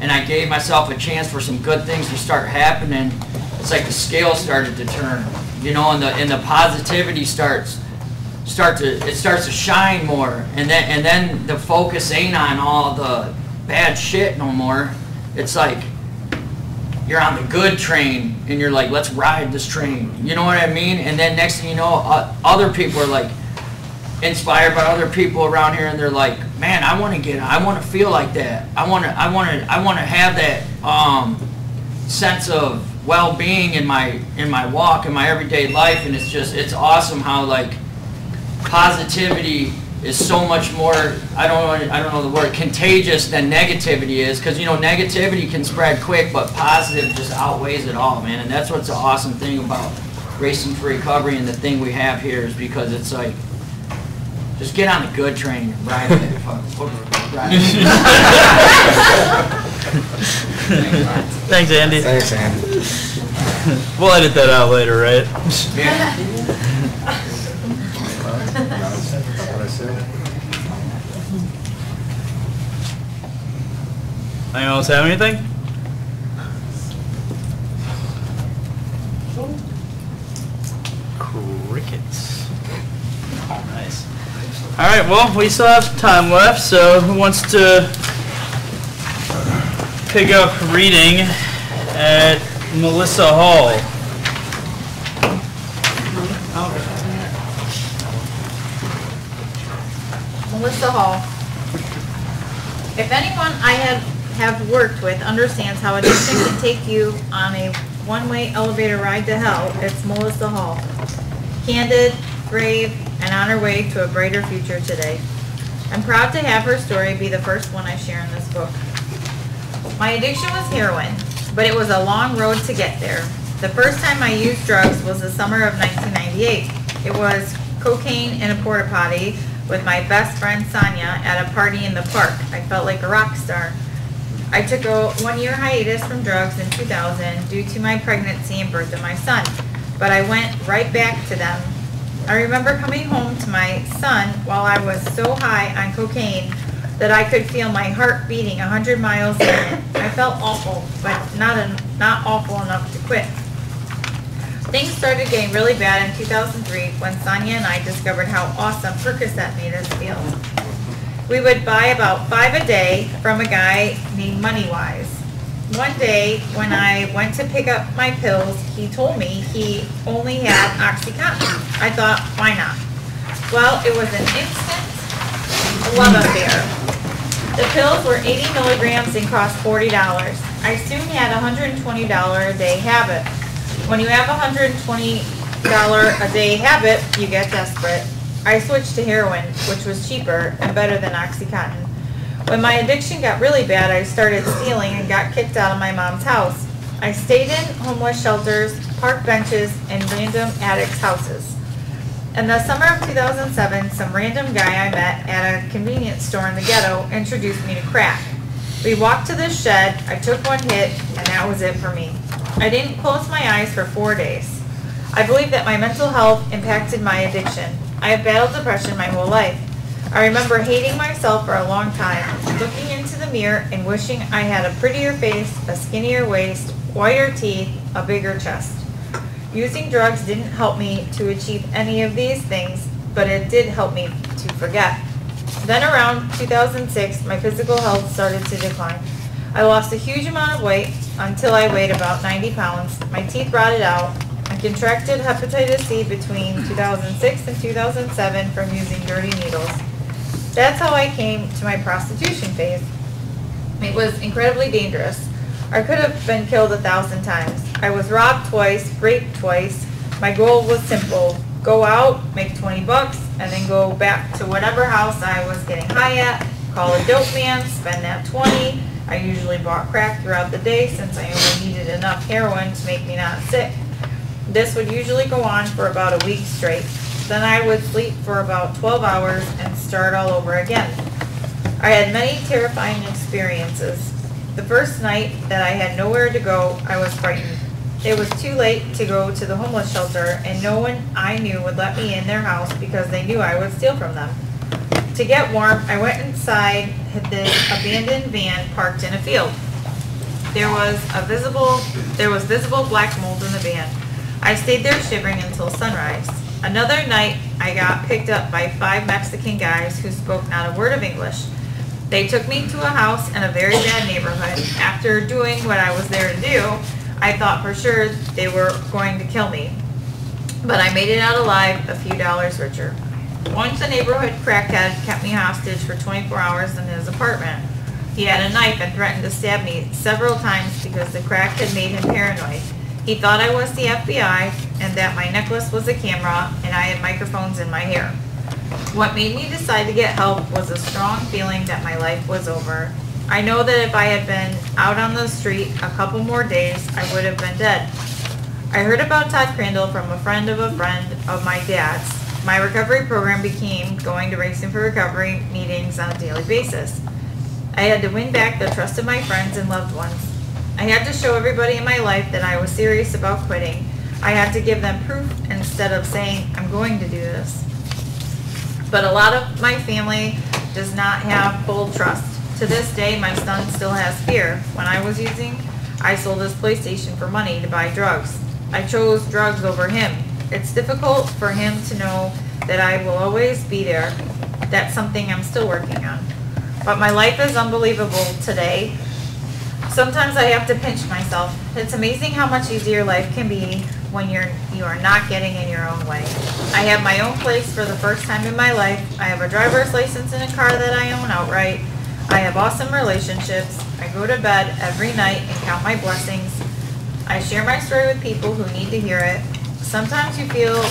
and I gave myself a chance for some good things to start happening, it's like the scale started to turn, you know, and the positivity starts starts to shine more, and then the focus ain't on all the bad shit no more. It's like you're on the good train, and you're like, let's ride this train. You know what I mean? And then next thing you know, other people are like inspired by other people around here, and they're like, man, I want to feel like that. I want to have that sense of well-being in my walk, in my everyday life, and it's awesome how like positivity is so much more, I don't know the word, contagious than negativity is, because you know negativity can spread quick, but positive just outweighs it all, man. And that's what's the awesome thing about Racing for Recovery, and the thing we have here is because it's like, just get on the good train and ride it. Thanks, Andy. Thanks, Andy. We'll edit that out later, right? Yeah. Anyone else have anything? Crickets. Nice. All right, well, we still have some time left, so who wants to pick up reading at Melissa Hall? Melissa Hall. If anyone I have worked with understands how addiction can take you on a one-way elevator ride to hell, it's Melissa Hall. Candid, brave, and on her way to a brighter future today. I'm proud to have her story be the first one I share in this book. My addiction was heroin, but it was a long road to get there. The first time I used drugs was the summer of 1998. It was cocaine in a porta potty with my best friend Sonia at a party in the park. I felt like a rock star. I took a one-year hiatus from drugs in 2000 due to my pregnancy and birth of my son, but I went right back to them. I remember coming home to my son while I was so high on cocaine that I could feel my heart beating 100 miles a minute. I felt awful, but not awful enough to quit. Things started getting really bad in 2003 when Sonia and I discovered how awesome Percocet made us feel. We would buy about 5 a day from a guy named Moneywise. One day when I went to pick up my pills, he told me he only had OxyContin. I thought, why not? Well, it was an instant love affair. The pills were 80 milligrams and cost $40. I soon had a $120 a day habit. When you have a $120 a day habit, you get desperate. I switched to heroin, which was cheaper and better than OxyContin. When my addiction got really bad, I started stealing and got kicked out of my mom's house. I stayed in homeless shelters, park benches, and random addicts' houses. In the summer of 2007, some random guy I met at a convenience store in the ghetto introduced me to crack. We walked to this shed, I took one hit, and that was it for me. I didn't close my eyes for 4 days. I believe that my mental health impacted my addiction. I have battled depression my whole life. I remember hating myself for a long time, looking into the mirror and wishing I had a prettier face, a skinnier waist, whiter teeth, a bigger chest. Using drugs didn't help me to achieve any of these things, but it did help me to forget. Then around 2006, my physical health started to decline. I lost a huge amount of weight until I weighed about 90 pounds. My teeth rotted out. I contracted hepatitis C between 2006 and 2007 from using dirty needles. That's how I came to my prostitution phase. It was incredibly dangerous. I could have been killed 1,000 times. I was robbed twice, raped twice. My goal was simple. Go out, make 20 bucks, and then go back to whatever house I was getting high at, call a dope man, spend that 20. I usually bought crack throughout the day since I only needed enough heroin to make me not sick. This would usually go on for about a week straight. Then I would sleep for about 12 hours and start all over again. I had many terrifying experiences. The first night that I had nowhere to go, I was frightened. It was too late to go to the homeless shelter, and no one I knew would let me in their house because they knew I would steal from them. To get warm, I went inside this abandoned van parked in a field. There was visible black mold in the van. I stayed there shivering until sunrise. Another night, I got picked up by 5 Mexican guys who spoke not a word of English. They took me to a house in a very bad neighborhood. After doing what I was there to do, I thought for sure they were going to kill me. But I made it out alive, a few dollars richer. Once a neighborhood crackhead kept me hostage for 24 hours in his apartment. He had a knife and threatened to stab me several times because the crack had made him paranoid. He thought I was the FBI and that my necklace was a camera and I had microphones in my hair. What made me decide to get help was a strong feeling that my life was over. I know that if I had been out on the street a couple more days, I would have been dead. I heard about Todd Crandall from a friend of my dad's. My recovery program became going to Racing for Recovery meetings on a daily basis. I had to win back the trust of my friends and loved ones. I had to show everybody in my life that I was serious about quitting. I had to give them proof instead of saying, I'm going to do this. But a lot of my family does not have full trust. To this day, my son still has fear. When I was using, I sold his PlayStation for money to buy drugs. I chose drugs over him. It's difficult for him to know that I will always be there. That's something I'm still working on. But my life is unbelievable today. Sometimes I have to pinch myself. It's amazing how much easier life can be when you are not getting in your own way. I have my own place for the first time in my life. I have a driver's license and a car that I own outright. I have awesome relationships. I go to bed every night and count my blessings. I share my story with people who need to hear it. Sometimes you feel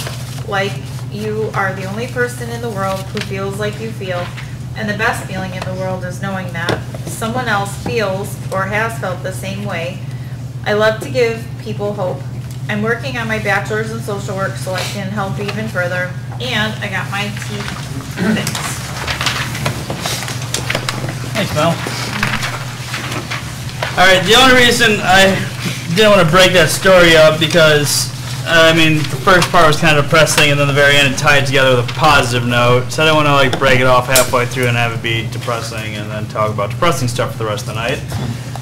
like you are the only person in the world who feels like you feel. And the best feeling in the world is knowing that someone else feels or has felt the same way. I love to give people hope. I'm working on my bachelor's in social work so I can help even further. And I got my teeth fixed. Thanks, Mel. All right, the only reason I didn't want to break that story up because, I mean, the first part was kind of depressing and then the very end it tied together with a positive note. So I didn't want to like break it off halfway through and have it be depressing and then talk about depressing stuff for the rest of the night.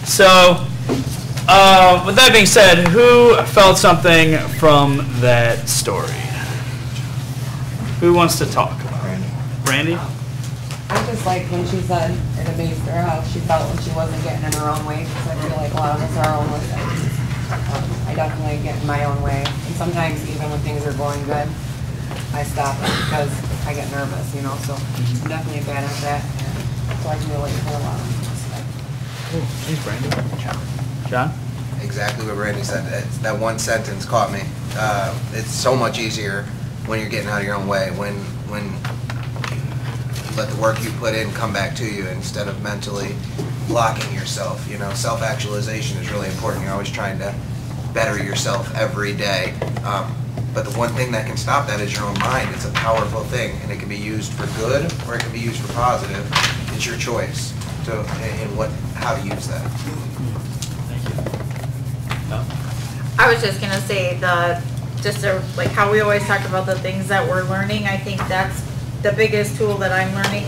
So, with that being said, who felt something from that story? Who wants to talk about it? Brandy? I just like when she said it amazed her how she felt when she wasn't getting in her own way, because I feel like a lot of us are our own worst enemies. I definitely get in my own way, and sometimes even when things are going good, I stop it because I get nervous, you know, so I'm definitely bad at that, and so I can relate to a lot of Cool. Thanks, Brandy. John? Exactly what Randy said. That one sentence caught me. It's so much easier when you're getting out of your own way, when you let the work you put in come back to you instead of mentally blocking yourself. You know, self-actualization is really important. You're always trying to better yourself every day. But the one thing that can stop that is your own mind. It's a powerful thing, and it can be used for good or it can be used for positive. It's your choice how to use that. I was just gonna say like how we always talk about the things that we're learning. I think that's the biggest tool that I'm learning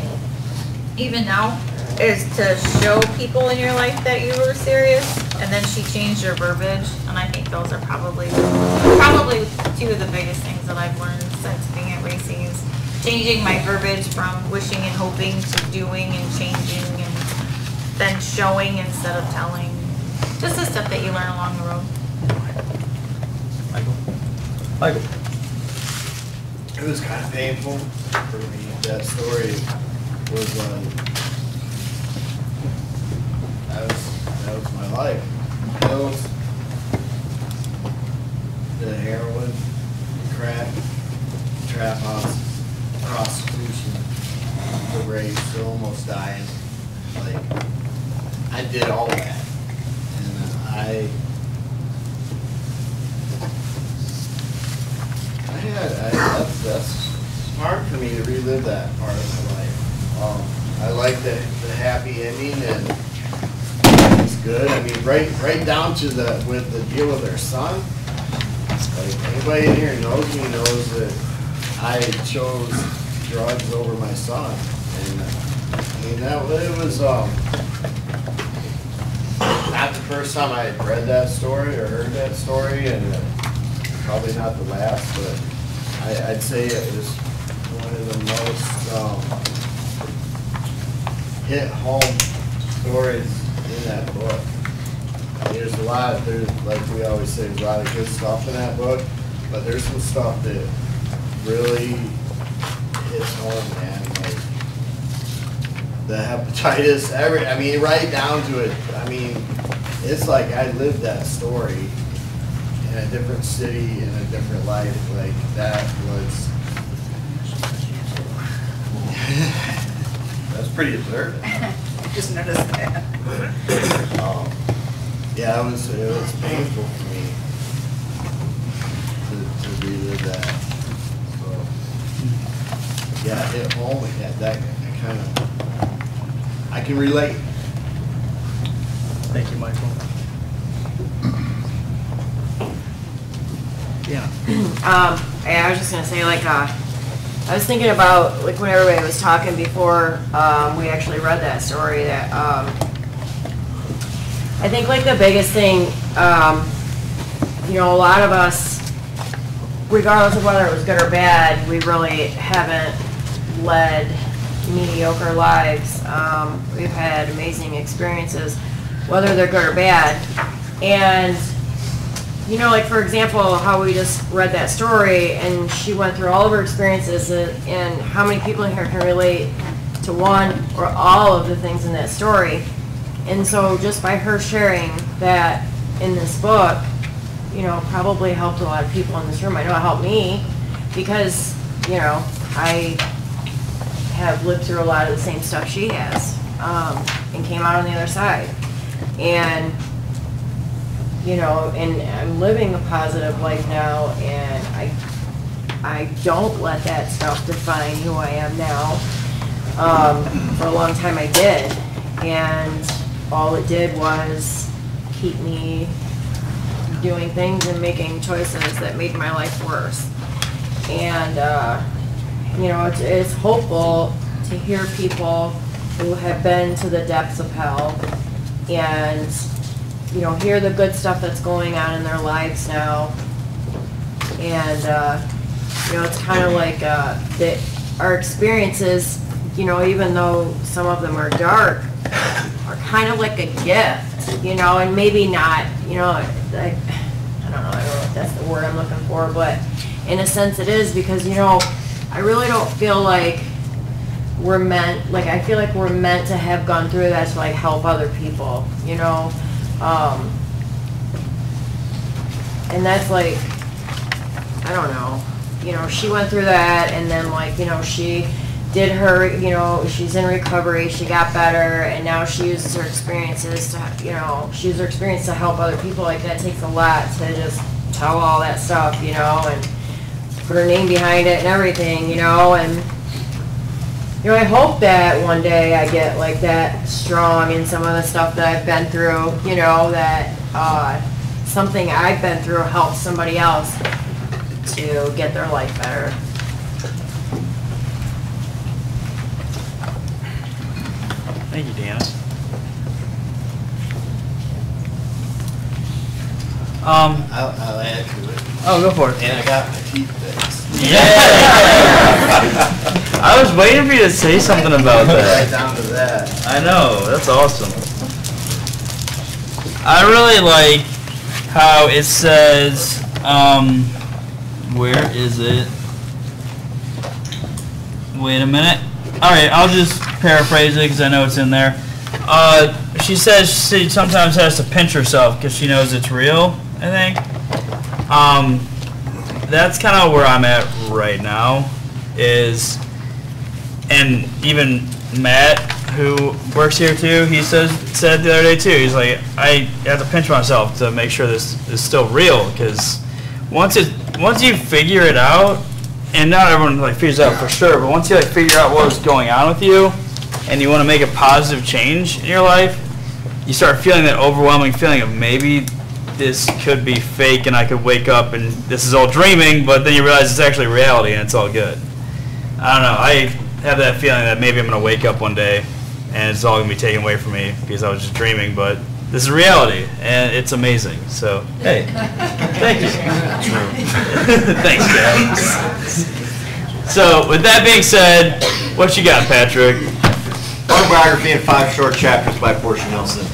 even now is to show people in your life that you were serious, and then she changed her verbiage, and I think those are probably two of the biggest things that I've learned since being at Racing is changing my verbiage from wishing and hoping to doing and changing and then showing instead of telling. Just the stuff that you learn along the road. Michael. It was kind of painful for me. That story was that was my life. Pills, the heroin, crack, trap house, prostitution, the rape, so almost dying. Like, I did all that. And that's hard for me to relive that part of my life. I like the happy ending, and it's good. I mean, right down to with the deal with their son. Like, anybody in here knows me knows that I chose drugs over my son, and I mean it was not the first time I had read that story or heard that story, and probably not the last, but I'd say it was one of the most hit home stories in that book. There's a lot, like we always say, there's a lot of good stuff in that book, but there's some stuff that really hits home, man. Like the hepatitis, I mean, right down to it. I mean, it's like I lived that story in a different city, in a different life. Like that was. That's pretty observant. I just noticed that. Yeah, it was painful for me to relive that. So, yeah, it hit home with that kind of, I can relate. Thank you, Michael. Yeah. I was just gonna say, like, I was thinking about, like, when everybody was talking before we actually read that story, that I think, like, the biggest thing, you know, a lot of us, regardless of whether it was good or bad, we really haven't led mediocre lives. We've had amazing experiences, whether they're good or bad. And, you know, like, for example, how we just read that story, and she went through all of her experiences, and how many people in here can relate to one or all of the things in that story. And so just by her sharing that in this book, you know, probably helped a lot of people in this room. I know it helped me because, you know, I have lived through a lot of the same stuff she has, and came out on the other side. And, you know, and I'm living a positive life now, and I don't let that stuff define who I am now. For a long time I did, and all it did was keep me doing things and making choices that made my life worse. And, you know, it's hopeful to hear people who have been to the depths of hell and, you know, hear the good stuff that's going on in their lives now. And, you know, it's kind of like that our experiences, you know, even though some of them are dark, are kind of like a gift, you know, and maybe not, you know, I don't know if that's the word I'm looking for, but in a sense it is, because, you know, I really don't feel like we're meant, like, I feel like we're meant to have gone through that to, like, help other people, you know, and that's, like, I don't know, you know, she went through that, and then, like, you know, she did her, you know, she's in recovery, she got better, and now she uses her experiences to, you know, she uses her experience to help other people. Like, that takes a lot to just tell all that stuff, you know, and put her name behind it and everything, you know, and, you know, I hope that one day I get, like, that strong in some of the stuff that I've been through, you know, that something I've been through helps somebody else to get their life better. Thank you, Deanna. I'll add to it. Oh, go for it. And I got my teeth fixed. Yeah! I was waiting for you to say something about that. Right down to that. I know, that's awesome. I really like how it says, where is it? Wait a minute. Alright, I'll just paraphrase it because I know it's in there. She says she sometimes has to pinch herself because she knows it's real, I think. That's kind of where I'm at right now, and even Matt, who works here too, he said the other day too, he's like, I have to pinch myself to make sure this is still real, because once you figure it out, and not everyone like figures it out for sure, but once you like figure out what's going on with you, and you want to make a positive change in your life, you start feeling that overwhelming feeling of maybe this could be fake and I could wake up and this is all dreaming, but then you realize it's actually reality and it's all good. I don't know, I have that feeling that maybe I'm going to wake up one day and it's all going to be taken away from me because I was just dreaming, but This is reality, and it's amazing. So, hey, thank you. Thanks, guys. So, with that being said, what you got, Patrick? Autobiography in 5 short chapters by Portia Nelson.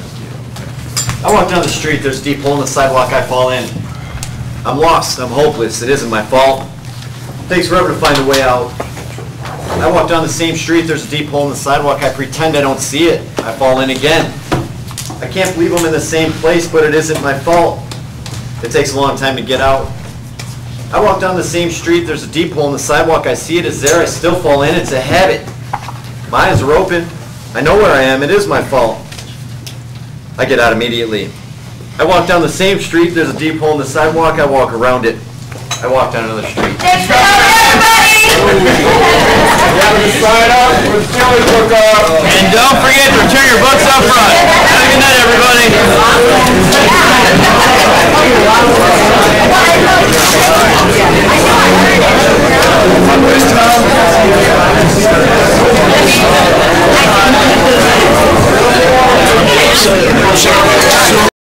I walk down the street, there's a deep hole in the sidewalk, I fall in. I'm lost, I'm hopeless, it isn't my fault. It takes forever to find a way out. I walk down the same street, there's a deep hole in the sidewalk, I pretend I don't see it, I fall in again. I can't believe I'm in the same place, but it isn't my fault. It takes a long time to get out. I walk down the same street, there's a deep hole in the sidewalk, I see it is there, I still fall in, it's a habit. My eyes are open, I know where I am, it is my fault. I get out immediately. I walk down the same street, there's a deep hole in the sidewalk, I walk around it. I walk down another street. And don't forget to return your books up front. Have a good night, everybody.